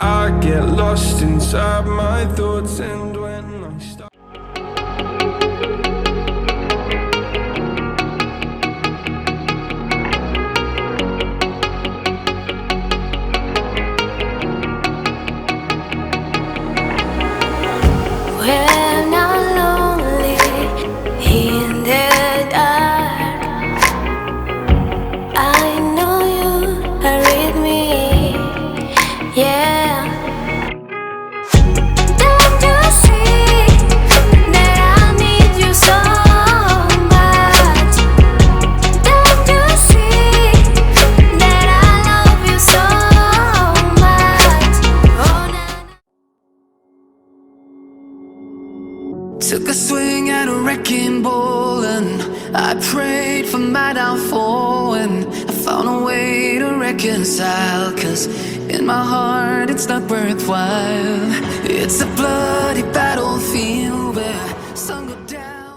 I get lost inside my thoughts, and when I start when I'm lonely in the dark, I know you are with me, yeah. Don't you see that I need you so much? Don't you see that I love you so much? Oh, Took a swing at a wrecking ball and I prayed for my downfall, and I found a way to reconcile, 'cause in my heart it's not worthwhile. It's a bloody battlefield where sun go down.